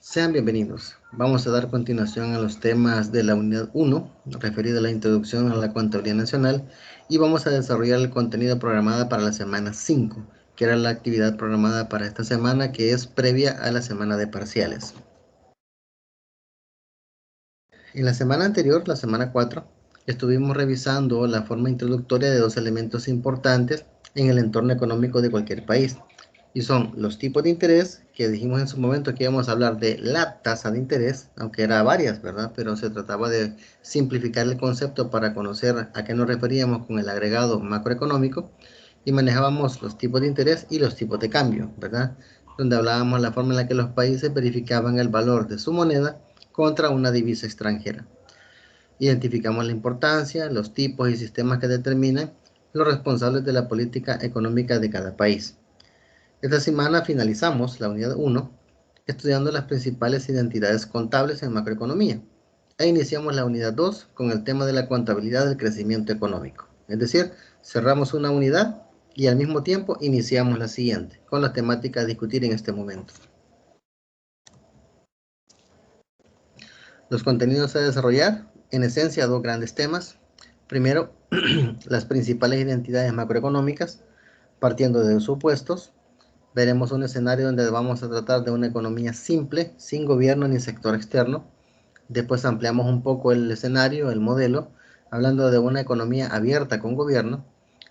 Sean bienvenidos. Vamos a dar continuación a los temas de la unidad 1, referida a la introducción a la contabilidad nacional, y vamos a desarrollar el contenido programado para la semana 5, que era la actividad programada para esta semana, que es previa a la semana de parciales. En la semana anterior, la semana 4, estuvimos revisando la forma introductoria de dos elementos importantes en el entorno económico de cualquier país, y son los tipos de interés, que dijimos en su momento que íbamos a hablar de la tasa de interés, aunque era varias, ¿verdad? Pero se trataba de simplificar el concepto para conocer a qué nos referíamos con el agregado macroeconómico, y manejábamos los tipos de interés y los tipos de cambio, ¿verdad? Donde hablábamos la forma en la que los países verificaban el valor de su moneda contra una divisa extranjera. Identificamos la importancia, los tipos y sistemas que determinan los responsables de la política económica de cada país. Esta semana finalizamos la unidad 1 estudiando las principales identidades contables en macroeconomía e iniciamos la unidad 2 con el tema de la contabilidad del crecimiento económico. Es decir, cerramos una unidad y al mismo tiempo iniciamos la siguiente con las temáticas a discutir en este momento. Los contenidos a desarrollar, en esencia, dos grandes temas. Primero, las principales identidades macroeconómicas, partiendo de supuestos. Veremos un escenario donde vamos a tratar de una economía simple, sin gobierno ni sector externo. Después ampliamos un poco el escenario, el modelo, hablando de una economía abierta con gobierno.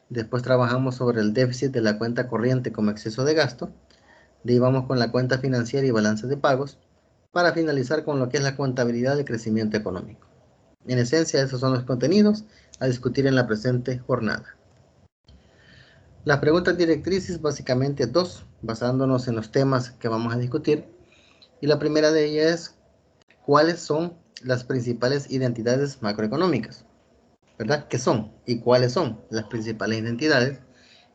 Después trabajamos sobre el déficit de la cuenta corriente como exceso de gasto. De ahí vamos con la cuenta financiera y balance de pagos, para finalizar con lo que es la contabilidad de crecimiento económico. En esencia, esos son los contenidos a discutir en la presente jornada. Las preguntas directrices, básicamente dos, basándonos en los temas que vamos a discutir. Y la primera de ellas es, ¿cuáles son las principales identidades macroeconómicas? ¿Verdad? ¿Qué son? ¿Y cuáles son las principales identidades?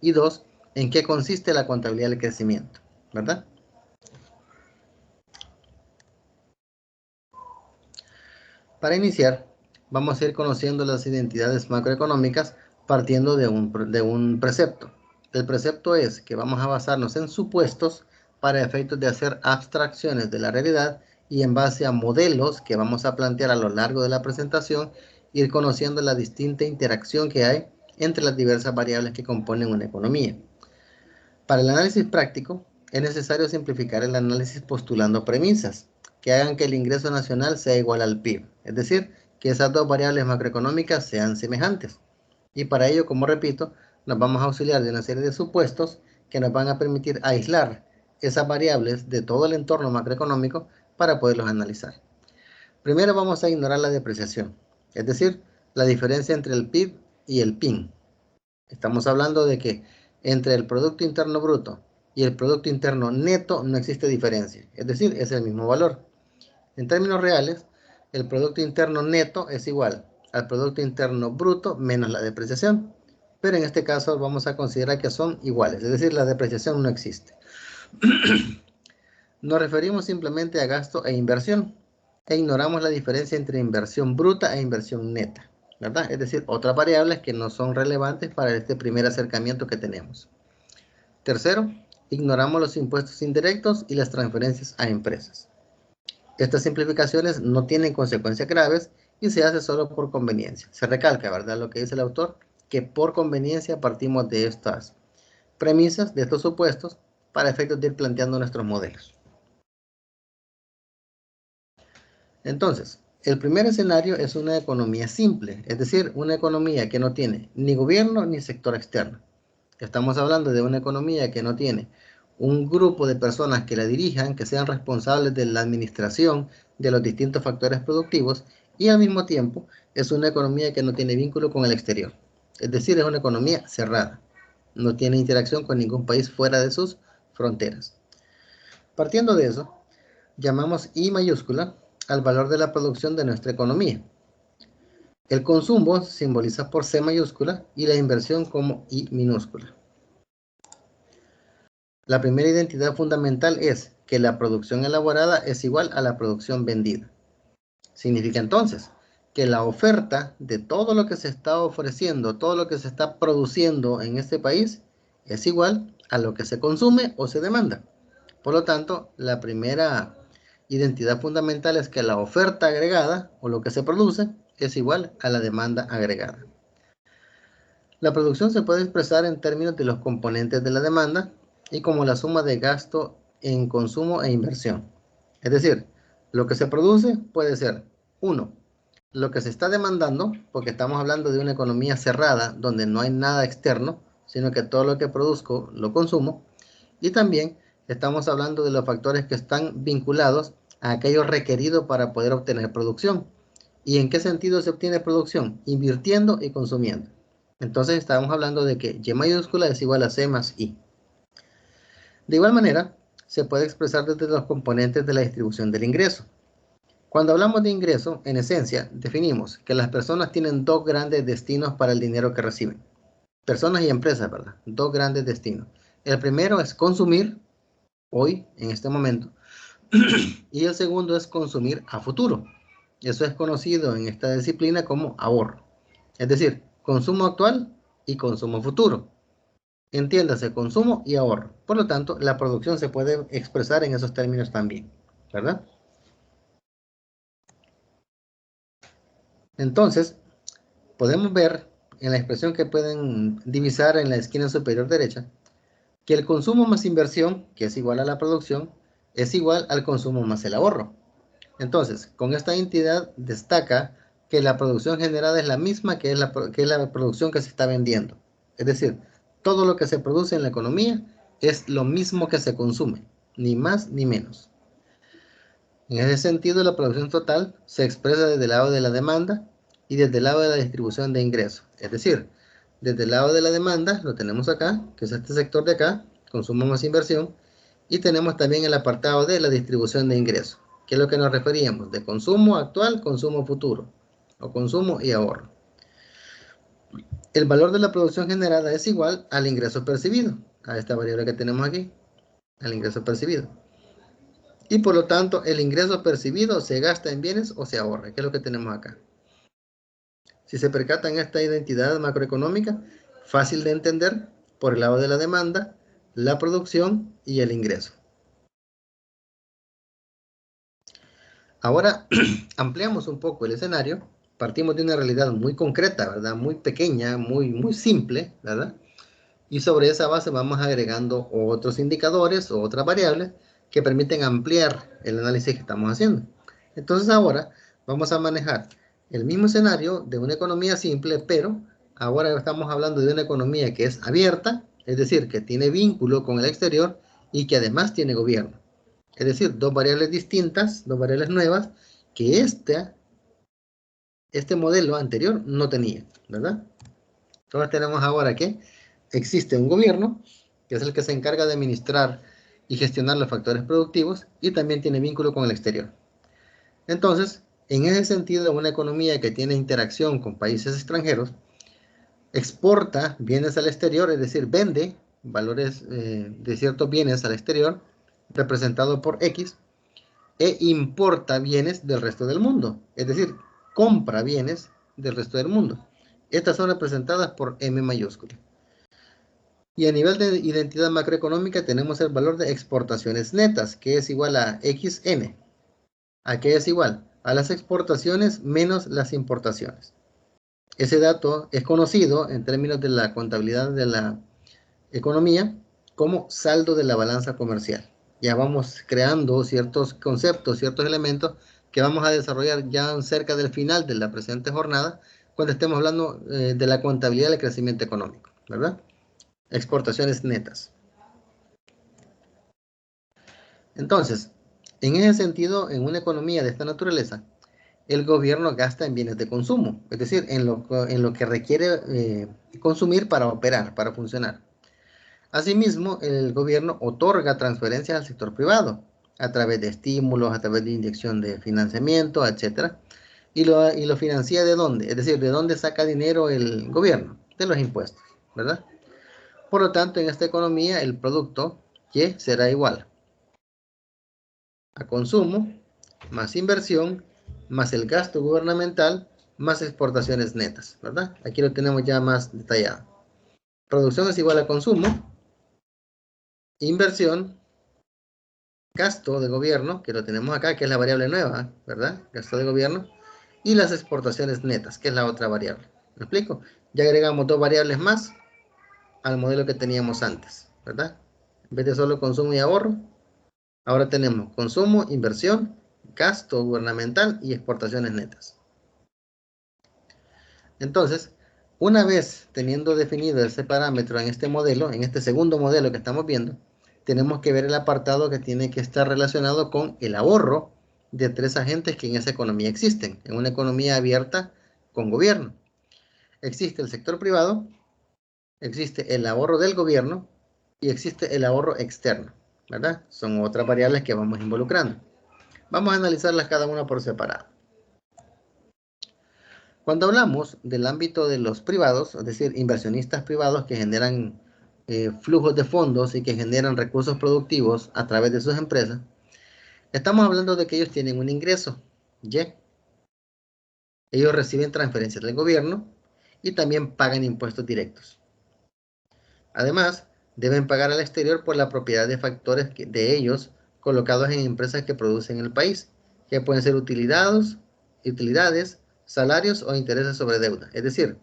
Y dos, ¿en qué consiste la contabilidad del crecimiento? ¿Verdad? Para iniciar, vamos a ir conociendo las identidades macroeconómicas partiendo de un precepto. El precepto es que vamos a basarnos en supuestos para efectos de hacer abstracciones de la realidad y en base a modelos que vamos a plantear a lo largo de la presentación, ir conociendo la distinta interacción que hay entre las diversas variables que componen una economía. Para el análisis práctico, es necesario simplificar el análisis postulando premisas que hagan que el ingreso nacional sea igual al PIB, es decir, que esas dos variables macroeconómicas sean semejantes. Y para ello, como repito, nos vamos a auxiliar de una serie de supuestos que nos van a permitir aislar esas variables de todo el entorno macroeconómico para poderlos analizar. Primero vamos a ignorar la depreciación, es decir, la diferencia entre el PIB y el PIN. Estamos hablando de que entre el Producto Interno Bruto y el Producto Interno Neto no existe diferencia, es decir, es el mismo valor. En términos reales, el Producto Interno Neto es igual al Producto Interno Bruto menos la depreciación, pero en este caso vamos a considerar que son iguales, es decir, la depreciación no existe. Nos referimos simplemente a gasto e inversión, e ignoramos la diferencia entre inversión bruta e inversión neta, ¿verdad? Es decir, otras variables que no son relevantes para este primer acercamiento que tenemos. Tercero, ignoramos los impuestos indirectos y las transferencias a empresas. Estas simplificaciones no tienen consecuencias graves y se hace solo por conveniencia. Se recalca, ¿verdad?, lo que dice el autor, que por conveniencia partimos de estas premisas, de estos supuestos, para efectos de ir planteando nuestros modelos. Entonces, el primer escenario es una economía simple, es decir, una economía que no tiene ni gobierno ni sector externo. Estamos hablando de una economía que no tiene un grupo de personas que la dirijan, que sean responsables de la administración de los distintos factores productivos, y al mismo tiempo es una economía que no tiene vínculo con el exterior. Es decir, es una economía cerrada. No tiene interacción con ningún país fuera de sus fronteras. Partiendo de eso, llamamos I mayúscula al valor de la producción de nuestra economía. El consumo se simboliza por C mayúscula y la inversión como I minúscula. La primera identidad fundamental es que la producción elaborada es igual a la producción vendida. Significa entonces que la oferta de todo lo que se está ofreciendo, todo lo que se está produciendo en este país, es igual a lo que se consume o se demanda. Por lo tanto, la primera identidad fundamental es que la oferta agregada, o lo que se produce, es igual a la demanda agregada. La producción se puede expresar en términos de los componentes de la demanda y como la suma de gasto en consumo e inversión. Es decir, lo que se produce puede ser, 1, lo que se está demandando, porque estamos hablando de una economía cerrada donde no hay nada externo, sino que todo lo que produzco lo consumo. Y también estamos hablando de los factores que están vinculados a aquello requerido para poder obtener producción. ¿Y en qué sentido se obtiene producción? Invirtiendo y consumiendo. Entonces estamos hablando de que Y mayúscula es igual a C más I. De igual manera, se puede expresar desde los componentes de la distribución del ingreso. Cuando hablamos de ingreso, en esencia, definimos que las personas tienen dos grandes destinos para el dinero que reciben. Personas y empresas, ¿verdad? Dos grandes destinos. El primero es consumir, hoy, en este momento, y el segundo es consumir a futuro. Eso es conocido en esta disciplina como ahorro. Es decir, consumo actual y consumo futuro. Entiéndase, consumo y ahorro. Por lo tanto, la producción se puede expresar en esos términos también, ¿verdad? Entonces, podemos ver en la expresión que pueden divisar en la esquina superior derecha, que el consumo más inversión, que es igual a la producción, es igual al consumo más el ahorro. Entonces, con esta entidad destaca que la producción generada es la misma que es la producción que se está vendiendo. Es decir, todo lo que se produce en la economía es lo mismo que se consume, ni más ni menos. En ese sentido, la producción total se expresa desde el lado de la demanda y desde el lado de la distribución de ingresos. Es decir, desde el lado de la demanda, lo tenemos acá, que es este sector de acá, consumo más inversión, y tenemos también el apartado de la distribución de ingresos, que es lo que nos referíamos, de consumo actual, consumo futuro, o consumo y ahorro. El valor de la producción generada es igual al ingreso percibido, a esta variable que tenemos aquí, al ingreso percibido. Y por lo tanto, el ingreso percibido se gasta en bienes o se ahorra, que es lo que tenemos acá. Si se percatan esta identidad macroeconómica, fácil de entender por el lado de la demanda, la producción y el ingreso. Ahora ampliamos un poco el escenario, partimos de una realidad muy concreta, ¿verdad? Muy pequeña, muy simple, ¿verdad? Y sobre esa base vamos agregando otros indicadores o otras variables que permiten ampliar el análisis que estamos haciendo. Entonces ahora vamos a manejar el mismo escenario de una economía simple, pero ahora estamos hablando de una economía que es abierta, es decir, que tiene vínculo con el exterior y que además tiene gobierno. Es decir, dos variables distintas, dos variables nuevas que este modelo anterior no tenía, ¿verdad? Entonces tenemos ahora que existe un gobierno, que es el que se encarga de administrar y gestionar los factores productivos y también tiene vínculo con el exterior. Entonces, en ese sentido, una economía que tiene interacción con países extranjeros, exporta bienes al exterior, es decir, vende valores de ciertos bienes al exterior, representado por X, e importa bienes del resto del mundo, es decir, compra bienes del resto del mundo. Estas son representadas por M mayúscula. Y a nivel de identidad macroeconómica tenemos el valor de exportaciones netas, que es igual a XN. ¿A qué es igual? A las exportaciones menos las importaciones. Ese dato es conocido en términos de la contabilidad de la economía como saldo de la balanza comercial. Ya vamos creando ciertos conceptos, ciertos elementos que vamos a desarrollar ya cerca del final de la presente jornada, cuando estemos hablando de la contabilidad del crecimiento económico, ¿verdad? Exportaciones netas. Entonces, en ese sentido, en una economía de esta naturaleza, el gobierno gasta en bienes de consumo, es decir, en lo que requiere consumir para operar, para funcionar. Asimismo, el gobierno otorga transferencias al sector privado a través de estímulos, a través de inyección de financiamiento, etcétera. ¿Y lo financia de dónde? Es decir, ¿de dónde saca dinero el gobierno? De los impuestos, ¿verdad? Por lo tanto, en esta economía, el producto Y será igual a consumo, más inversión, más el gasto gubernamental, más exportaciones netas, ¿verdad? Aquí lo tenemos ya más detallado. Producción es igual a consumo, inversión, gasto de gobierno, que lo tenemos acá, que es la variable nueva, ¿verdad? Gasto de gobierno. Y las exportaciones netas, que es la otra variable. ¿Me explico? Ya agregamos dos variables más al modelo que teníamos antes, ¿verdad? En vez de solo consumo y ahorro, ahora tenemos consumo, inversión, gasto gubernamental y exportaciones netas. Entonces, una vez teniendo definido ese parámetro en este modelo, en este segundo modelo que estamos viendo, tenemos que ver el apartado que tiene que estar relacionado con el ahorro de tres agentes que en esa economía existen, en una economía abierta con gobierno. Existe el sector privado, existe el ahorro del gobierno y existe el ahorro externo, ¿verdad? Son otras variables que vamos involucrando. Vamos a analizarlas cada una por separado. Cuando hablamos del ámbito de los privados, es decir, inversionistas privados que generan flujos de fondos y que generan recursos productivos a través de sus empresas, estamos hablando de que ellos tienen un ingreso, ¿y? Ellos reciben transferencias del gobierno y también pagan impuestos directos. Además, deben pagar al exterior por la propiedad de factores de ellos colocados en empresas que producen en el país, que pueden ser utilidades, salarios o intereses sobre deuda. Es decir,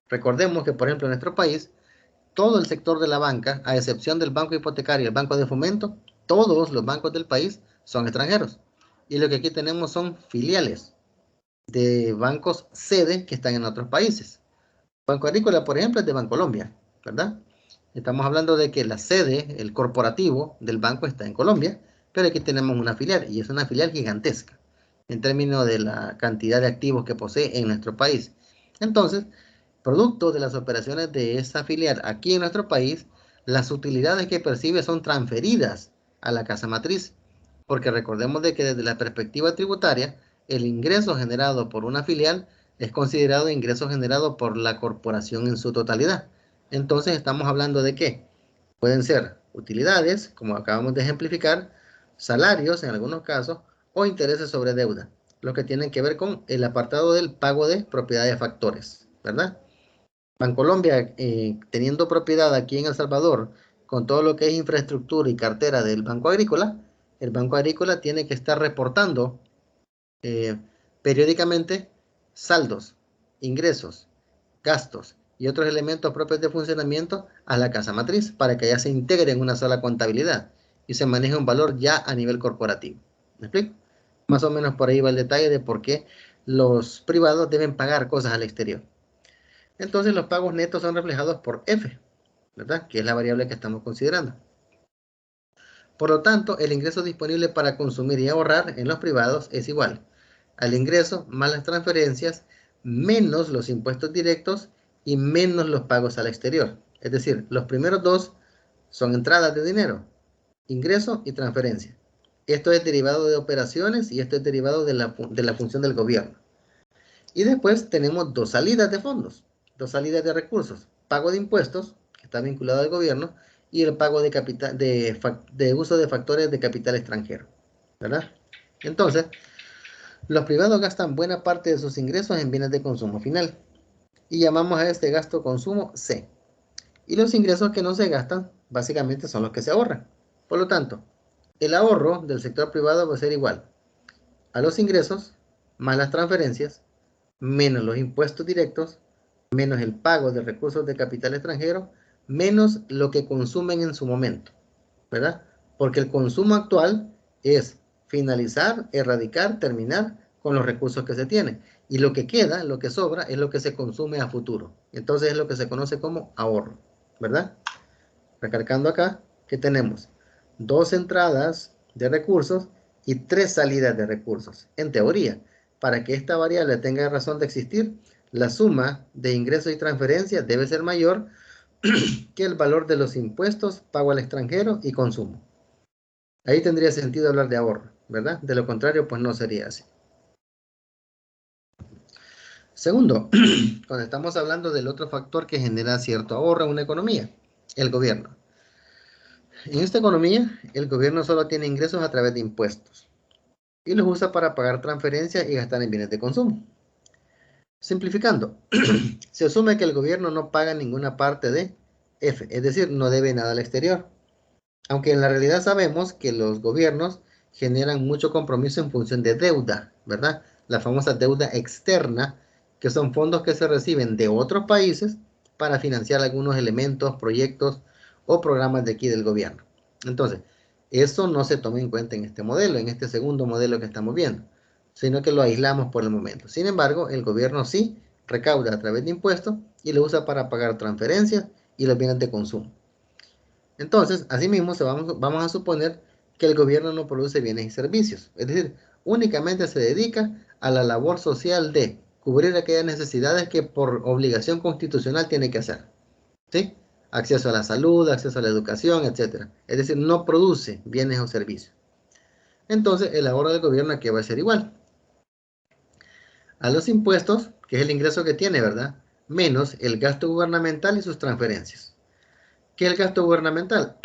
recordemos que, por ejemplo, en nuestro país, todo el sector de la banca, a excepción del banco hipotecario y el banco de fomento, todos los bancos del país son extranjeros. Y lo que aquí tenemos son filiales de bancos sede que están en otros países. Banco Agrícola, por ejemplo, es de Bancolombia, ¿verdad? Estamos hablando de que la sede, el corporativo del banco está en Colombia, pero aquí tenemos una filial y es una filial gigantesca en términos de la cantidad de activos que posee en nuestro país. Entonces, producto de las operaciones de esa filial aquí en nuestro país, las utilidades que percibe son transferidas a la casa matriz, porque recordemos de que desde la perspectiva tributaria, el ingreso generado por una filial es considerado ingreso generado por la corporación en su totalidad. Entonces estamos hablando de que pueden ser utilidades, como acabamos de ejemplificar, salarios en algunos casos, o intereses sobre deuda, lo que tienen que ver con el apartado del pago de propiedad de factores, ¿verdad? Bancolombia, teniendo propiedad aquí en El Salvador, con todo lo que es infraestructura y cartera del Banco Agrícola, el Banco Agrícola tiene que estar reportando eh, periódicamente saldos, ingresos, gastos y otros elementos propios de funcionamiento a la casa matriz para que ya se integre en una sola contabilidad y se maneje un valor ya a nivel corporativo. ¿Me explico? Más o menos por ahí va el detalle de por qué los privados deben pagar cosas al exterior. Entonces los pagos netos son reflejados por F, ¿verdad? Que es la variable que estamos considerando. Por lo tanto, el ingreso disponible para consumir y ahorrar en los privados es igual al ingreso más las transferencias, menos los impuestos directos y menos los pagos al exterior. Es decir, los primeros dos son entradas de dinero, ingreso y transferencia. Esto es derivado de operaciones y esto es derivado de la función del gobierno. Y después tenemos dos salidas de fondos, dos salidas de recursos. Pago de impuestos, que está vinculado al gobierno, y el pago de, capital, de uso de factores de capital extranjero, ¿verdad? Entonces, los privados gastan buena parte de sus ingresos en bienes de consumo final y llamamos a este gasto consumo C. Y los ingresos que no se gastan básicamente son los que se ahorran. Por lo tanto, el ahorro del sector privado va a ser igual a los ingresos más las transferencias menos los impuestos directos menos el pago de recursos de capital extranjero menos lo que consumen en su momento, ¿verdad? Porque el consumo actual es finalizar, erradicar, terminar con los recursos que se tienen. Y lo que queda, lo que sobra, es lo que se consume a futuro. Entonces es lo que se conoce como ahorro, ¿verdad? Recalcando acá que tenemos dos entradas de recursos y tres salidas de recursos. En teoría, para que esta variable tenga razón de existir, la suma de ingresos y transferencias debe ser mayor que el valor de los impuestos, pago al extranjero y consumo. Ahí tendría sentido hablar de ahorro, ¿verdad? De lo contrario, pues no sería así. Segundo, cuando estamos hablando del otro factor que genera cierto ahorro en una economía, el gobierno. En esta economía, el gobierno solo tiene ingresos a través de impuestos y los usa para pagar transferencias y gastar en bienes de consumo. Simplificando, se asume que el gobierno no paga ninguna parte de F, es decir, no debe nada al exterior. Aunque en la realidad sabemos que los gobiernos generan mucho compromiso en función de deuda, ¿verdad? La famosa deuda externa, que son fondos que se reciben de otros países para financiar algunos elementos, proyectos o programas de aquí del gobierno. Entonces, eso no se toma en cuenta en este modelo, en este segundo modelo que estamos viendo, sino que lo aislamos por el momento. Sin embargo, el gobierno sí recauda a través de impuestos y lo usa para pagar transferencias y los bienes de consumo. Entonces, asimismo, vamos a suponer que el gobierno no produce bienes y servicios, es decir, únicamente se dedica a la labor social de cubrir aquellas necesidades que por obligación constitucional tiene que hacer, ¿sí? Acceso a la salud, acceso a la educación, etcétera. Es decir, no produce bienes o servicios. Entonces, el ahorro del gobierno aquí va a ser igual a los impuestos, que es el ingreso que tiene, ¿verdad? Menos el gasto gubernamental y sus transferencias. ¿Qué es el gasto gubernamental?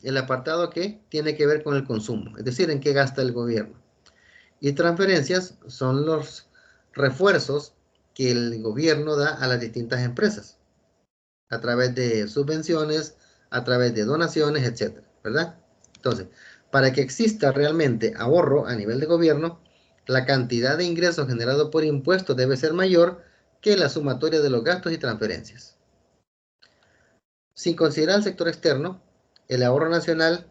El apartado que tiene que ver con el consumo, es decir, en qué gasta el gobierno. Y transferencias son los refuerzos que el gobierno da a las distintas empresas, a través de subvenciones, a través de donaciones, etcétera, ¿verdad? Entonces, para que exista realmente ahorro a nivel de gobierno, la cantidad de ingresos generados por impuestos debe ser mayor que la sumatoria de los gastos y transferencias. Sin considerar el sector externo, el ahorro nacional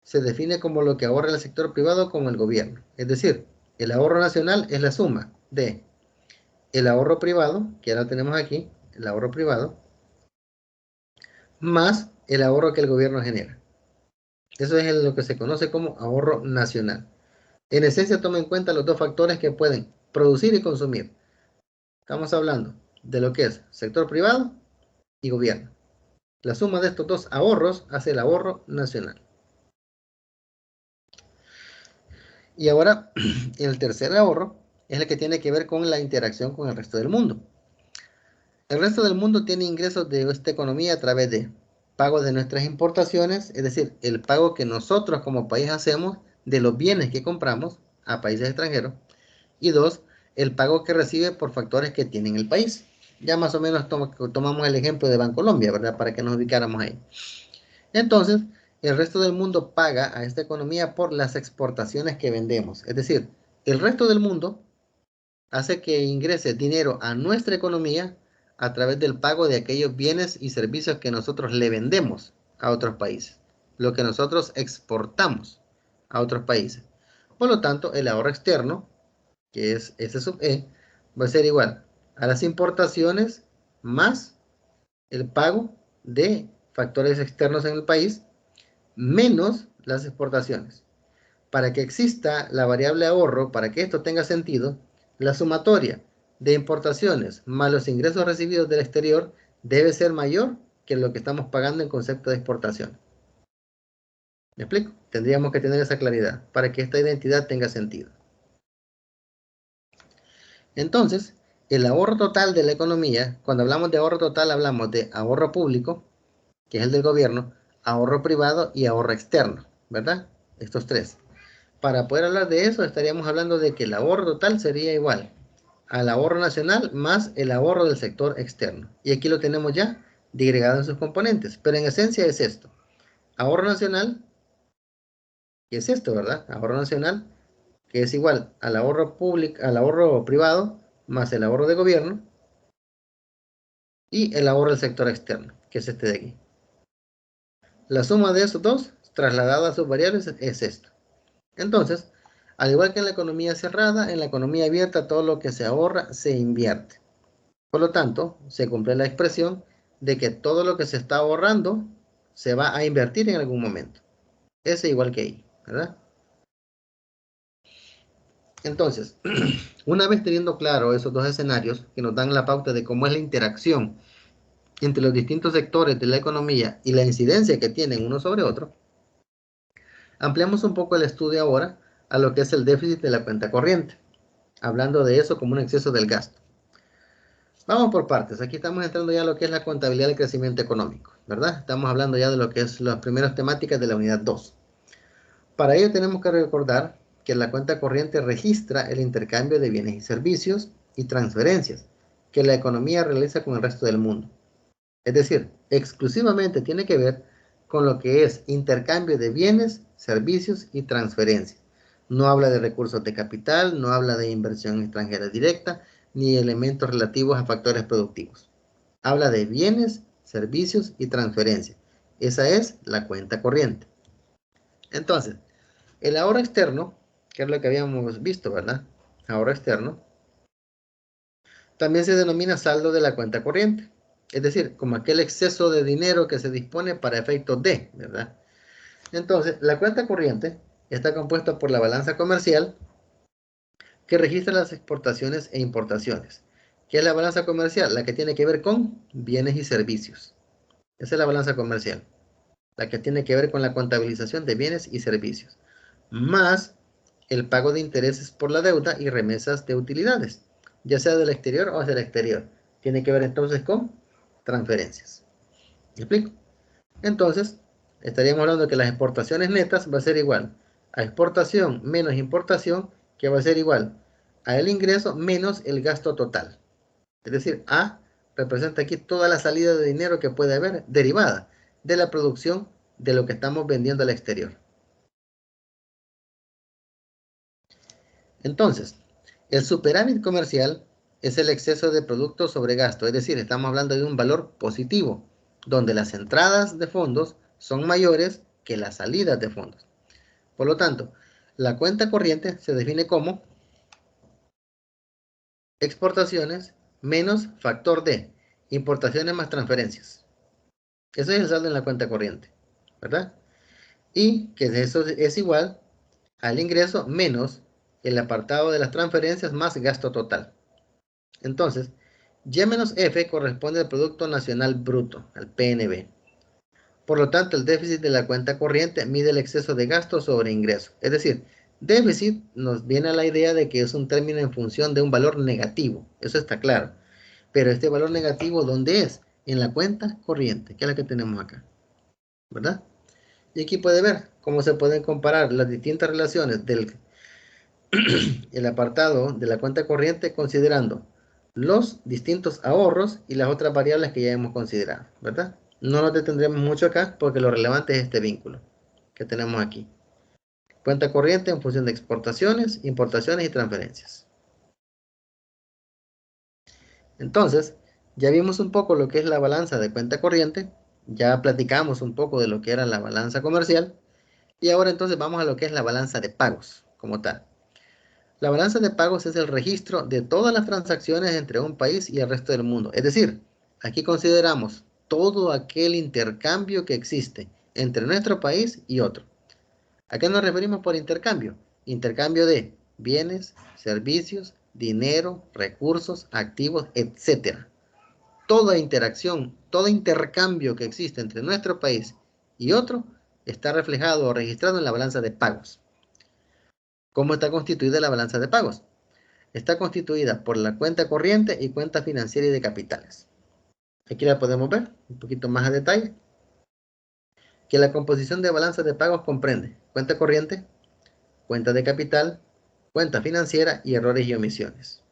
se define como lo que ahorra el sector privado con el gobierno. Es decir, el ahorro nacional es la suma de el ahorro privado, que ahora tenemos aquí, el ahorro privado, más el ahorro que el gobierno genera. Eso es lo que se conoce como ahorro nacional. En esencia, toma en cuenta los dos factores que pueden producir y consumir. Estamos hablando de lo que es sector privado y gobierno. La suma de estos dos ahorros hace el ahorro nacional. Y ahora, el tercer ahorro es el que tiene que ver con la interacción con el resto del mundo. El resto del mundo tiene ingresos de esta economía a través de pago de nuestras importaciones, es decir, el pago que nosotros como país hacemos de los bienes que compramos a países extranjeros. Y dos, el pago que recibe por factores que tiene el país. Ya más o menos tomamos el ejemplo de Bancolombia, ¿verdad? Para que nos ubicáramos ahí. Entonces, el resto del mundo paga a esta economía por las exportaciones que vendemos. Es decir, el resto del mundo hace que ingrese dinero a nuestra economía a través del pago de aquellos bienes y servicios que nosotros le vendemos a otros países, lo que nosotros exportamos a otros países. Por lo tanto, el ahorro externo, que es S sub E, va a ser igual a las importaciones más el pago de factores externos en el país menos las exportaciones. Para que exista la variable ahorro, para que esto tenga sentido, la sumatoria de importaciones más los ingresos recibidos del exterior debe ser mayor que lo que estamos pagando en concepto de exportación. ¿Me explico? Tendríamos que tener esa claridad para que esta identidad tenga sentido. Entonces, el ahorro total de la economía, cuando hablamos de ahorro total, hablamos de ahorro público, que es el del gobierno, ahorro privado y ahorro externo, ¿verdad? Estos tres. Para poder hablar de eso, estaríamos hablando de que el ahorro total sería igual al ahorro nacional más el ahorro del sector externo. Y aquí lo tenemos ya digregado en sus componentes, pero en esencia es esto. Ahorro nacional, que es esto, ¿verdad? Ahorro nacional, que es igual al ahorro público, al ahorro privado más el ahorro de gobierno y el ahorro del sector externo, que es este de aquí. La suma de esos dos, trasladada a sus variables, es esto. Entonces, al igual que en la economía cerrada, en la economía abierta todo lo que se ahorra se invierte. Por lo tanto, se cumple la expresión de que todo lo que se está ahorrando se va a invertir en algún momento. S igual que I, ¿verdad? Entonces, una vez teniendo claro esos dos escenarios que nos dan la pauta de cómo es la interacción entre los distintos sectores de la economía y la incidencia que tienen uno sobre otro, ampliamos un poco el estudio ahora a lo que es el déficit de la cuenta corriente, hablando de eso como un exceso del gasto. Vamos por partes. Aquí estamos entrando ya a lo que es la contabilidad del crecimiento económico, ¿verdad? Estamos hablando ya de lo que es las primeras temáticas de la unidad 2. Para ello tenemos que recordar que la cuenta corriente registra el intercambio de bienes y servicios y transferencias que la economía realiza con el resto del mundo. Es decir, exclusivamente tiene que ver con lo que es intercambio de bienes, servicios y transferencias. No habla de recursos de capital, no habla de inversión extranjera directa, ni elementos relativos a factores productivos. Habla de bienes, servicios y transferencias. Esa es la cuenta corriente. Entonces, el ahorro externo, que es lo que habíamos visto, ¿verdad? Ahorro externo, también se denomina saldo de la cuenta corriente. Es decir, como aquel exceso de dinero que se dispone para efectos de, ¿verdad? Entonces, la cuenta corriente está compuesta por la balanza comercial que registra las exportaciones e importaciones. ¿Qué es la balanza comercial? La que tiene que ver con bienes y servicios. Esa es la balanza comercial, la que tiene que ver con la contabilización de bienes y servicios, más el pago de intereses por la deuda y remesas de utilidades, ya sea del exterior o hacia el exterior. Tiene que ver entonces con transferencias. ¿Me explico? Entonces, estaríamos hablando de que las exportaciones netas va a ser igual a exportación menos importación, que va a ser igual a el ingreso menos el gasto total. Es decir, A representa aquí toda la salida de dinero que puede haber derivada de la producción de lo que estamos vendiendo al exterior. Entonces, el superávit comercial es el exceso de producto sobre gasto, es decir, estamos hablando de un valor positivo, donde las entradas de fondos son mayores que las salidas de fondos. Por lo tanto, la cuenta corriente se define como exportaciones menos factor de importaciones más transferencias. Eso es el saldo en la cuenta corriente, ¿verdad? Y que eso es igual al ingreso menos el apartado de las transferencias más gasto total. Entonces, Y menos F corresponde al Producto Nacional Bruto, al PNB. Por lo tanto, el déficit de la cuenta corriente mide el exceso de gasto sobre ingreso. Es decir, déficit nos viene a la idea de que es un término en función de un valor negativo. Eso está claro. Pero este valor negativo, ¿dónde es? En la cuenta corriente, que es la que tenemos acá, ¿verdad? Y aquí puede ver cómo se pueden comparar las distintas relaciones del el apartado de la cuenta corriente considerando los distintos ahorros y las otras variables que ya hemos considerado, ¿verdad? No nos detendremos mucho acá porque lo relevante es este vínculo que tenemos aquí. Cuenta corriente en función de exportaciones, importaciones y transferencias. Entonces, ya vimos un poco lo que es la balanza de cuenta corriente, ya platicamos un poco de lo que era la balanza comercial y ahora entonces vamos a lo que es la balanza de pagos como tal. La balanza de pagos es el registro de todas las transacciones entre un país y el resto del mundo. Es decir, aquí consideramos todo aquel intercambio que existe entre nuestro país y otro. ¿A qué nos referimos por intercambio? Intercambio de bienes, servicios, dinero, recursos, activos, etc. Toda interacción, todo intercambio que existe entre nuestro país y otro está reflejado o registrado en la balanza de pagos. ¿Cómo está constituida la balanza de pagos? Está constituida por la cuenta corriente y cuenta financiera y de capitales. Aquí la podemos ver un poquito más a detalle. Que la composición de balanza de pagos comprende cuenta corriente, cuenta de capital, cuenta financiera y errores y omisiones.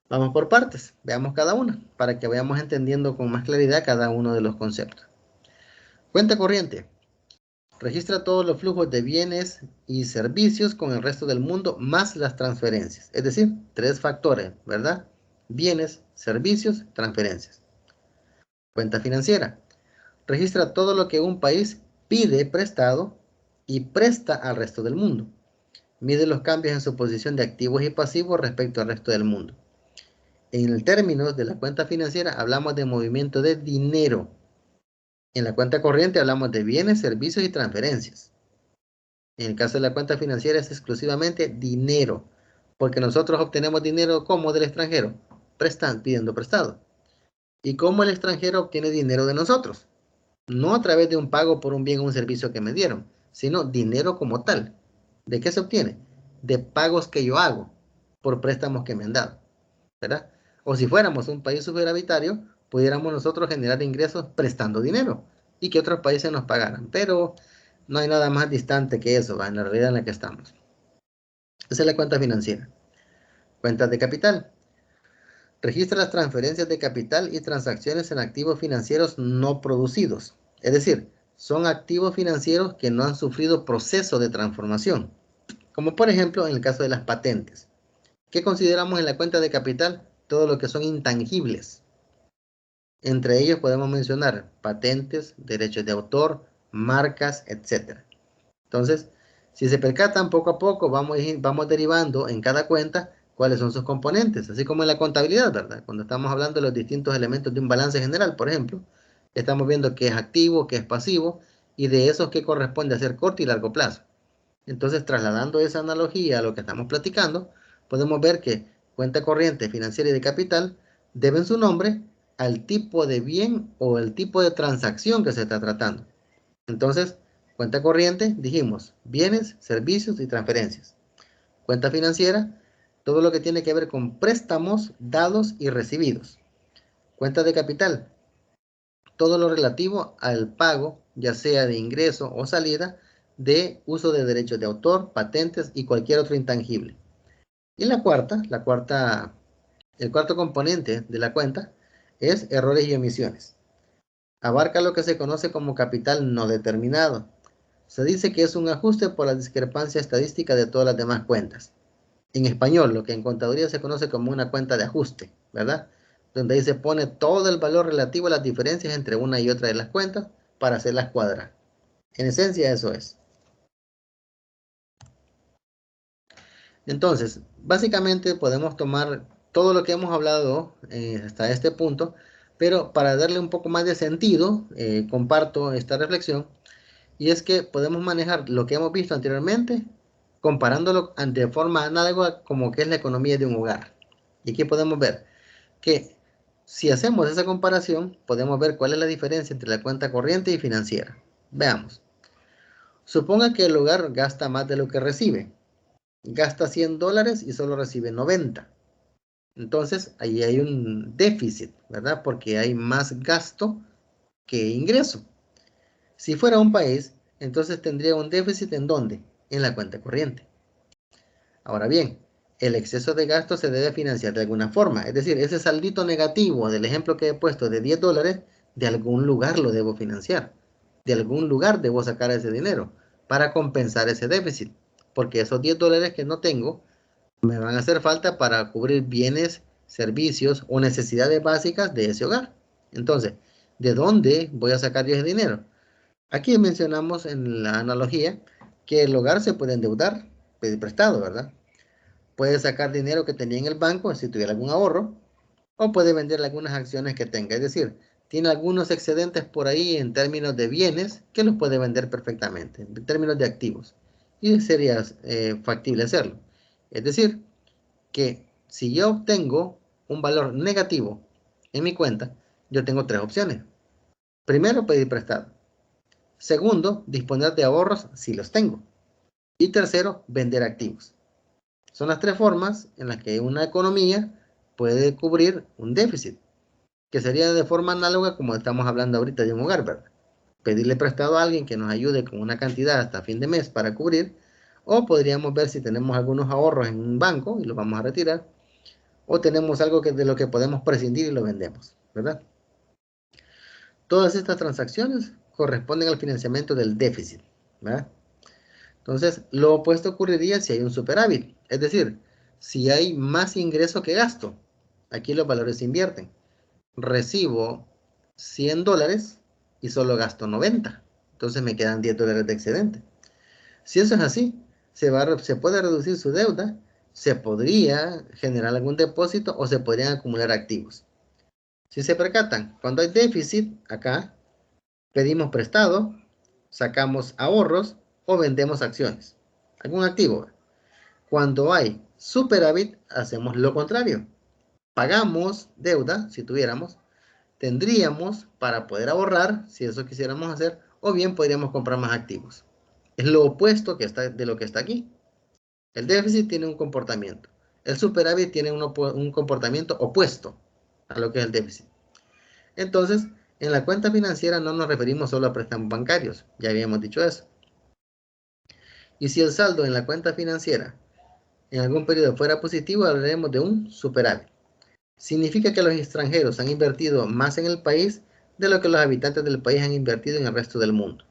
Vamos por partes, veamos cada una para que vayamos entendiendo con más claridad cada uno de los conceptos. Cuenta corriente. Registra todos los flujos de bienes y servicios con el resto del mundo más las transferencias. Es decir, tres factores, ¿verdad? Bienes, servicios, transferencias. Cuenta financiera. Registra todo lo que un país pide prestado y presta al resto del mundo. Mide los cambios en su posición de activos y pasivos respecto al resto del mundo. En el término de la cuenta financiera hablamos de movimiento de dinero. En la cuenta corriente hablamos de bienes, servicios y transferencias. En el caso de la cuenta financiera es exclusivamente dinero, porque nosotros obtenemos dinero como del extranjero, pidiendo prestado. ¿Y cómo el extranjero obtiene dinero de nosotros? No a través de un pago por un bien o un servicio que me dieron, sino dinero como tal. ¿De qué se obtiene? De pagos que yo hago por préstamos que me han dado, ¿verdad? O si fuéramos un país superavitario, pudiéramos nosotros generar ingresos prestando dinero y que otros países nos pagaran. Pero no hay nada más distante que eso, ¿va? En la realidad en la que estamos. Esa es la cuenta financiera. Cuentas de capital. Registra las transferencias de capital y transacciones en activos financieros no producidos. Es decir, son activos financieros que no han sufrido proceso de transformación, como por ejemplo en el caso de las patentes. ¿Qué consideramos en la cuenta de capital? Todo lo que son intangibles. Entre ellos podemos mencionar patentes, derechos de autor, marcas, etc. Entonces, si se percatan, poco a poco vamos derivando en cada cuenta cuáles son sus componentes, así como en la contabilidad, ¿verdad? Cuando estamos hablando de los distintos elementos de un balance general, por ejemplo, estamos viendo qué es activo, qué es pasivo, y de esos qué corresponde hacer corto y largo plazo. Entonces, trasladando esa analogía a lo que estamos platicando, podemos ver que cuenta corriente financiera y de capital deben su nombre al tipo de bien o el tipo de transacción que se está tratando. Entonces, cuenta corriente, dijimos, bienes, servicios y transferencias. Cuenta financiera, todo lo que tiene que ver con préstamos dados y recibidos. Cuenta de capital, todo lo relativo al pago, ya sea de ingreso o salida, de uso de derechos de autor, patentes y cualquier otro intangible. Y el cuarto componente de la cuenta es errores y omisiones. Abarca lo que se conoce como capital no determinado. Se dice que es un ajuste por la discrepancia estadística de todas las demás cuentas. En español, lo que en contaduría se conoce como una cuenta de ajuste, ¿verdad? Donde ahí se pone todo el valor relativo a las diferencias entre una y otra de las cuentas para hacerlas cuadrar. En esencia, eso es. Entonces, básicamente podemos tomar todo lo que hemos hablado hasta este punto, pero para darle un poco más de sentido, comparto esta reflexión, y es que podemos manejar lo que hemos visto anteriormente, comparándolo de forma análoga como que es la economía de un hogar. Y aquí podemos ver que si hacemos esa comparación, podemos ver cuál es la diferencia entre la cuenta corriente y financiera. Veamos. Suponga que el hogar gasta más de lo que recibe. Gasta $100 y solo recibe 90. Entonces, ahí hay un déficit, ¿verdad? Porque hay más gasto que ingreso. Si fuera un país, entonces tendría un déficit ¿en dónde? En la cuenta corriente. Ahora bien, el exceso de gasto se debe financiar de alguna forma. Es decir, ese saldito negativo del ejemplo que he puesto de $10, de algún lugar lo debo financiar. De algún lugar debo sacar ese dinero para compensar ese déficit. Porque esos $10 que no tengo me van a hacer falta para cubrir bienes, servicios o necesidades básicas de ese hogar. Entonces, ¿de dónde voy a sacar yo ese dinero? Aquí mencionamos en la analogía que el hogar se puede endeudar, pedir prestado, ¿verdad? Puede sacar dinero que tenía en el banco si tuviera algún ahorro, o puede vender algunas acciones que tenga. Es decir, tiene algunos excedentes por ahí en términos de bienes que los puede vender perfectamente, en términos de activos. Y sería factible hacerlo. Es decir, que si yo obtengo un valor negativo en mi cuenta, yo tengo tres opciones. Primero, pedir prestado. Segundo, disponer de ahorros si los tengo. Y tercero, vender activos. Son las tres formas en las que una economía puede cubrir un déficit, que sería de forma análoga como estamos hablando ahorita de un hogar, ¿verdad? Pedirle prestado a alguien que nos ayude con una cantidad hasta fin de mes para cubrir, o podríamos ver si tenemos algunos ahorros en un banco y los vamos a retirar, o tenemos algo de lo que podemos prescindir y lo vendemos, ¿verdad? Todas estas transacciones corresponden al financiamiento del déficit, ¿verdad? Entonces, lo opuesto ocurriría si hay un superávit, es decir, si hay más ingreso que gasto. Aquí los valores se invierten. Recibo $100 y solo gasto 90. Entonces me quedan $10 de excedente. Si eso es así, se puede reducir su deuda, se podría generar algún depósito o se podrían acumular activos. Si se percatan, cuando hay déficit, acá pedimos prestado, sacamos ahorros o vendemos acciones. Algún activo. Cuando hay superávit, hacemos lo contrario. Pagamos deuda, si tuviéramos, tendríamos para poder ahorrar, si eso quisiéramos hacer, o bien podríamos comprar más activos. Es lo opuesto de lo que está aquí. El déficit tiene un comportamiento. El superávit tiene un comportamiento opuesto a lo que es el déficit. Entonces, en la cuenta financiera no nos referimos solo a préstamos bancarios, ya habíamos dicho eso. Y si el saldo en la cuenta financiera en algún periodo fuera positivo, hablaremos de un superávit. Significa que los extranjeros han invertido más en el país de lo que los habitantes del país han invertido en el resto del mundo.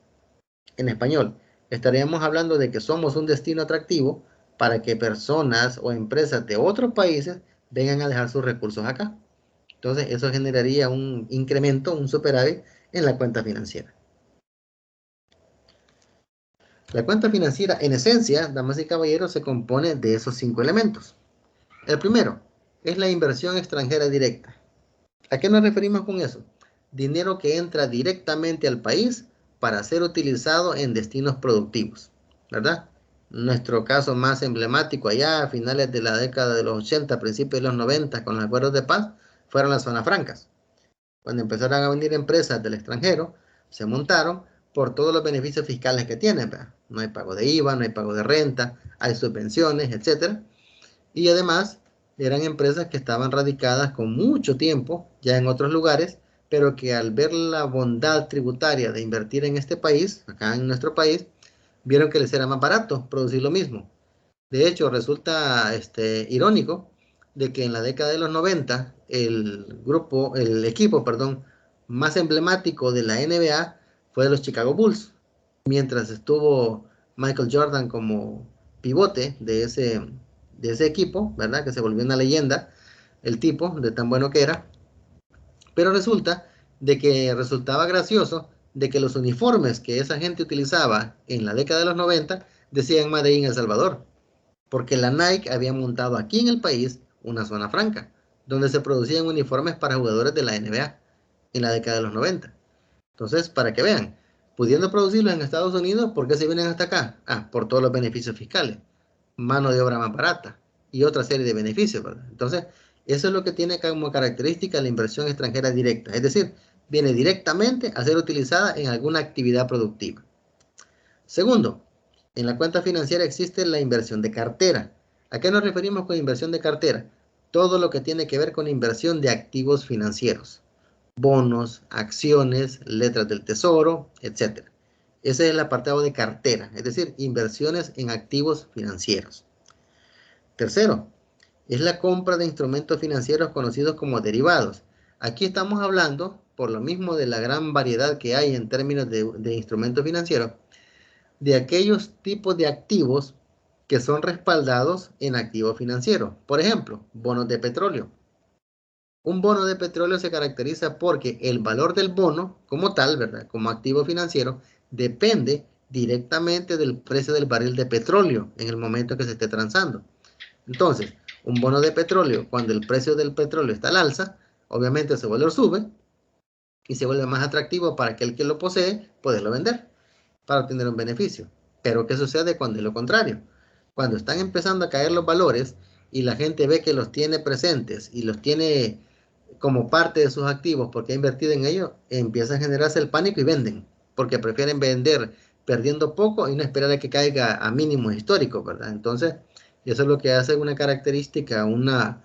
en español, estaríamos hablando de que somos un destino atractivo para que personas o empresas de otros países vengan a dejar sus recursos acá. Entonces, eso generaría un incremento, un superávit en la cuenta financiera. La cuenta financiera, en esencia, damas y caballeros, se compone de esos 5 elementos. El primero es la inversión extranjera directa. ¿A qué nos referimos con eso? Dinero que entra directamente al país para ser utilizado en destinos productivos, ¿verdad? Nuestro caso más emblemático allá a finales de la década de los 80, principios de los 90, con los acuerdos de paz, fueron las zonas francas. Cuando empezaron a venir empresas del extranjero, se montaron por todos los beneficios fiscales que tienen, ¿verdad? No hay pago de IVA, no hay pago de renta, hay subvenciones, etcétera. Y además eran empresas que estaban radicadas con mucho tiempo ya en otros lugares, pero que al ver la bondad tributaria de invertir en este país, acá en nuestro país, vieron que les era más barato producir lo mismo. De hecho, resulta irónico de que en la década de los 90 el equipo, perdón, más emblemático de la NBA fue de los Chicago Bulls, mientras estuvo Michael Jordan como pivote de ese equipo, ¿verdad? Que se volvió una leyenda, el tipo, de tan bueno que era. Pero resultaba gracioso de que los uniformes que esa gente utilizaba en la década de los 90 decían Made in El Salvador, porque la Nike había montado aquí en el país una zona franca, donde se producían uniformes para jugadores de la NBA en la década de los 90. Entonces, para que vean, pudiendo producirlos en Estados Unidos, ¿por qué se vienen hasta acá? Por todos los beneficios fiscales, mano de obra más barata y otra serie de beneficios, ¿verdad? Entonces, eso es lo que tiene como característica la inversión extranjera directa, es decir, viene directamente a ser utilizada en alguna actividad productiva. Segundo, en la cuenta financiera existe la inversión de cartera. ¿A qué nos referimos con inversión de cartera? Todo lo que tiene que ver con inversión de activos financieros, bonos, acciones, letras del tesoro, etc. Ese es el apartado de cartera, es decir, inversiones en activos financieros. Tercero, es la compra de instrumentos financieros conocidos como derivados. Aquí estamos hablando, por lo mismo de la gran variedad que hay en términos de instrumentos financieros, de aquellos tipos de activos que son respaldados en activos financieros. Por ejemplo, bonos de petróleo. Un bono de petróleo se caracteriza porque el valor del bono como tal, ¿verdad? Como activo financiero, depende directamente del precio del barril de petróleo en el momento que se esté transando. Entonces, un bono de petróleo, cuando el precio del petróleo está al alza, obviamente su valor sube y se vuelve más atractivo para aquel que lo posee poderlo vender para obtener un beneficio. Pero ¿qué sucede cuando es lo contrario? Cuando están empezando a caer los valores y la gente ve que los tiene presentes y los tiene como parte de sus activos porque ha invertido en ellos, empieza a generarse el pánico y venden, porque prefieren vender perdiendo poco y no esperar a que caiga a mínimos históricos, ¿verdad? Entonces, eso es lo que hace una característica, una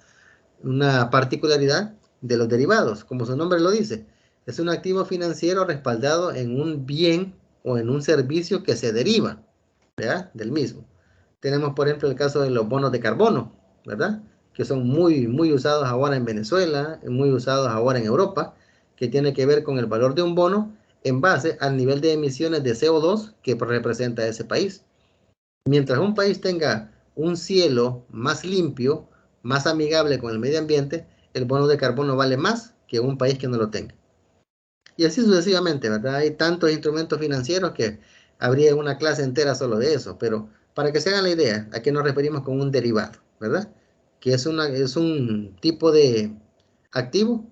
particularidad de los derivados, como su nombre lo dice. Es un activo financiero respaldado en un bien o en un servicio que se deriva, ¿verdad? Del mismo. Tenemos, por ejemplo, el caso de los bonos de carbono, ¿verdad? Que son muy, muy usados ahora en Venezuela, muy usados ahora en Europa, que tiene que ver con el valor de un bono en base al nivel de emisiones de CO2 que representa ese país. Mientras un país tenga un cielo más limpio, más amigable con el medio ambiente, el bono de carbono vale más que un país que no lo tenga. Y así sucesivamente, ¿verdad? Hay tantos instrumentos financieros que habría una clase entera solo de eso, pero para que se hagan la idea, ¿a qué nos referimos con un derivado, ¿verdad? Que es un tipo de activo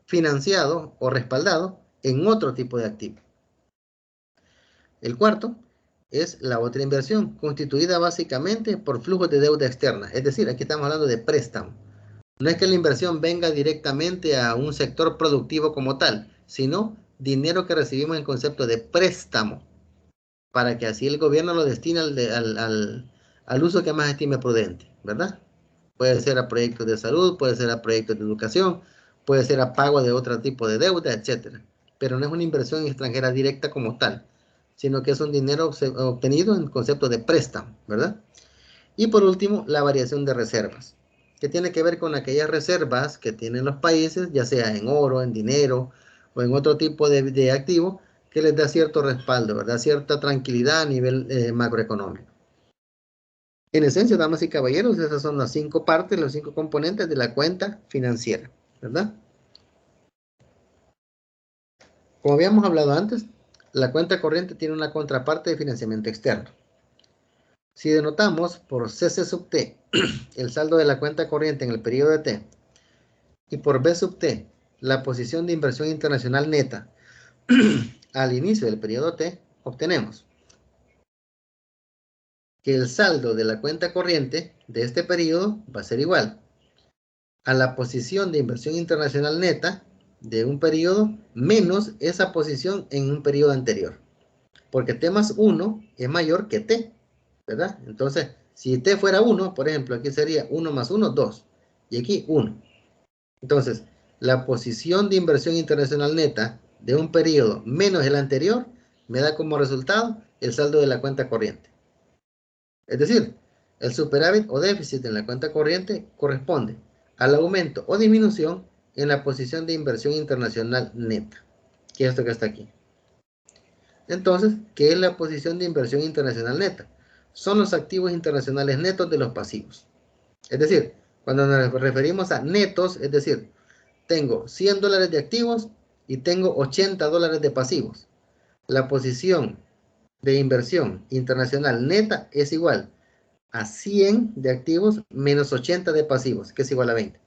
financiado o respaldado en otro tipo de activo. El cuarto es la otra inversión, constituida básicamente por flujos de deuda externa. Es decir, aquí estamos hablando de préstamo. No es que la inversión venga directamente a un sector productivo como tal, sino dinero que recibimos en concepto de préstamo, para que así el gobierno lo destine al uso que más estime prudente, ¿verdad? Puede ser a proyectos de salud, puede ser a proyectos de educación, puede ser a pago de otro tipo de deuda, etcétera. Pero no es una inversión extranjera directa como tal, sino que es un dinero obtenido en concepto de préstamo, ¿verdad? Y por último, la variación de reservas, que tiene que ver con aquellas reservas que tienen los países, ya sea en oro, en dinero o en otro tipo de activo, que les da cierto respaldo, ¿verdad? Cierta tranquilidad a nivel macroeconómico. En esencia, damas y caballeros, esas son las 5 partes, los 5 componentes de la cuenta financiera, ¿verdad? Como habíamos hablado antes, la cuenta corriente tiene una contraparte de financiamiento externo. Si denotamos por CC sub T el saldo de la cuenta corriente en el periodo de T y por B sub T la posición de inversión internacional neta al inicio del periodo T, obtenemos que el saldo de la cuenta corriente de este periodo va a ser igual a la posición de inversión internacional neta de un periodo menos esa posición en un periodo anterior. Porque T más 1 es mayor que T, ¿verdad? Entonces, si T fuera 1, por ejemplo, aquí sería 1 más 1, 2. Y aquí 1. Entonces, la posición de inversión internacional neta de un periodo menos el anterior me da como resultado el saldo de la cuenta corriente. Es decir, el superávit o déficit en la cuenta corriente corresponde al aumento o disminución en la posición de inversión internacional neta, que es esto que está aquí. Entonces, ¿qué es la posición de inversión internacional neta? Son los activos internacionales netos de los pasivos. Es decir, cuando nos referimos a netos, es decir, tengo $100 de activos y tengo $80 de pasivos. La posición de inversión internacional neta es igual a 100 de activos menos 80 de pasivos, que es igual a 20.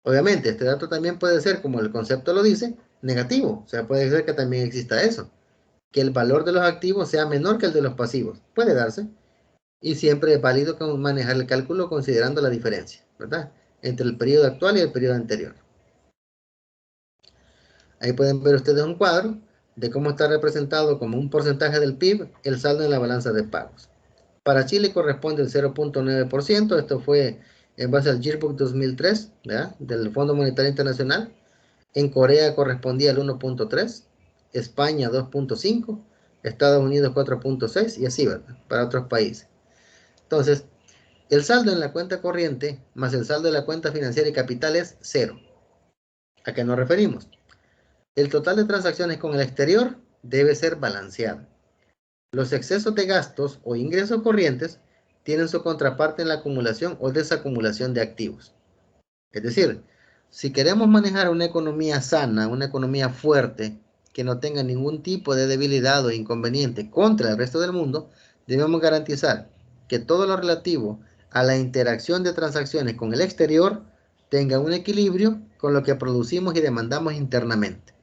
Obviamente, este dato también puede ser, como el concepto lo dice, negativo. O sea, puede ser que también exista eso, que el valor de los activos sea menor que el de los pasivos. Puede darse. Y siempre es válido manejar el cálculo considerando la diferencia, ¿verdad? Entre el periodo actual y el periodo anterior. Ahí pueden ver ustedes un cuadro de cómo está representado como un porcentaje del PIB el saldo en la balanza de pagos. Para Chile corresponde el 0.9%. Esto fue en base al Yearbook 2003, ¿verdad?, del Fondo Monetario Internacional. En Corea correspondía al 1.3%, España 2.5%, Estados Unidos 4.6% y así, ¿verdad?, para otros países. Entonces, el saldo en la cuenta corriente más el saldo de la cuenta financiera y capital es 0. ¿A qué nos referimos? El total de transacciones con el exterior debe ser balanceado. Los excesos de gastos o ingresos corrientes tienen su contraparte en la acumulación o desacumulación de activos. Es decir, si queremos manejar una economía sana, una economía fuerte, que no tenga ningún tipo de debilidad o inconveniente contra el resto del mundo, debemos garantizar que todo lo relativo a la interacción de transacciones con el exterior tenga un equilibrio con lo que producimos y demandamos internamente.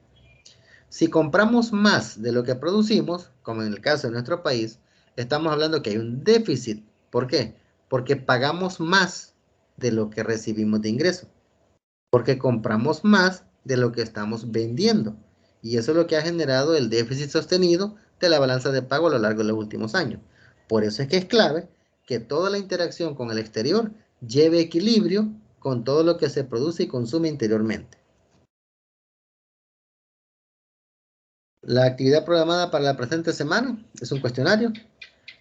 Si compramos más de lo que producimos, como en el caso de nuestro país, estamos hablando que hay un déficit. ¿Por qué? Porque pagamos más de lo que recibimos de ingreso. Porque compramos más de lo que estamos vendiendo. Y eso es lo que ha generado el déficit sostenido de la balanza de pago a lo largo de los últimos años. Por eso es que es clave que toda la interacción con el exterior lleve equilibrio con todo lo que se produce y consume interiormente. La actividad programada para la presente semana es un cuestionario.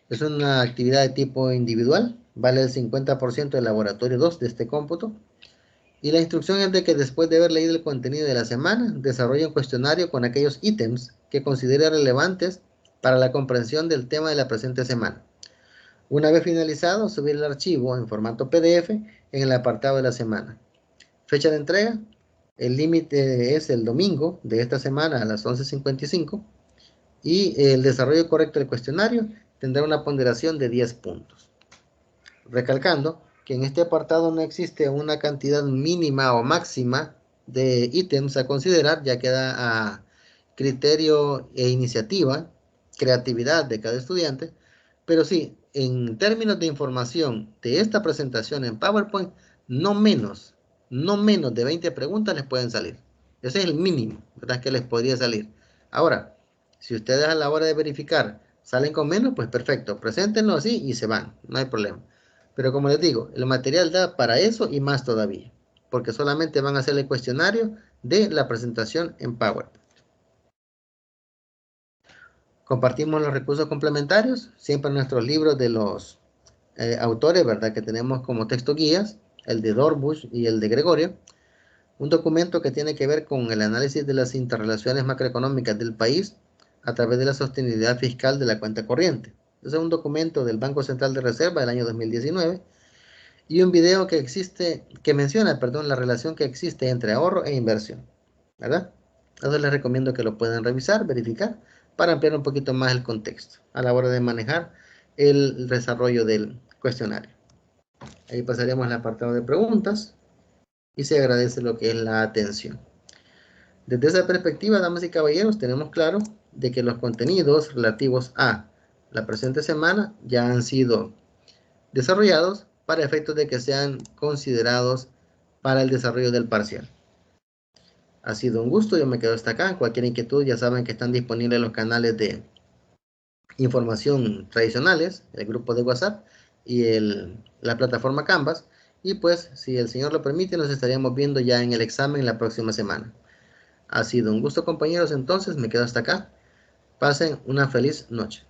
Es una actividad de tipo individual. Vale el 50% del laboratorio 2 de este cómputo. Y la instrucción es de que después de haber leído el contenido de la semana, desarrolle un cuestionario con aquellos ítems que considere relevantes para la comprensión del tema de la presente semana. Una vez finalizado, subir el archivo en formato PDF en el apartado de la semana. Fecha de entrega. El límite es el domingo de esta semana a las 11:55 y el desarrollo correcto del cuestionario tendrá una ponderación de 10 puntos. Recalcando que en este apartado no existe una cantidad mínima o máxima de ítems a considerar, ya queda a criterio e iniciativa, creatividad de cada estudiante, pero sí, en términos de información de esta presentación en PowerPoint, no menos de 20 preguntas les pueden salir. Ese es el mínimo, ¿verdad?, que les podría salir. Ahora, si ustedes a la hora de verificar salen con menos, pues perfecto, preséntenlo así y se van, no hay problema. Pero como les digo, el material da para eso y más todavía, porque solamente van a hacer el cuestionario de la presentación en PowerPoint. Compartimos los recursos complementarios, siempre nuestros libros de los autores, ¿verdad?, que tenemos como texto guías, el de Dorbush y el de Gregorio. Un documento que tiene que ver con el análisis de las interrelaciones macroeconómicas del país, a través de la sostenibilidad fiscal de la cuenta corriente. Ese es un documento del Banco Central de Reserva del año 2019 y un video que menciona, perdón, la relación que existe entre ahorro e inversión, ¿verdad? Entonces les recomiendo que lo puedan revisar, verificar, para ampliar un poquito más el contexto a la hora de manejar el desarrollo del cuestionario. Ahí pasaríamos al apartado de preguntas y se agradece lo que es la atención. Desde esa perspectiva, damas y caballeros, tenemos claro de que los contenidos relativos a la presente semana ya han sido desarrollados para efectos de que sean considerados para el desarrollo del parcial. Ha sido un gusto, yo me quedo hasta acá. Cualquier inquietud ya saben que están disponibles los canales de información tradicionales, el grupo de WhatsApp y la plataforma Canvas. Y pues, si el Señor lo permite, nos estaríamos viendo ya en el examen la próxima semana. Ha sido un gusto, compañeros, entonces me quedo hasta acá. Pasen una feliz noche.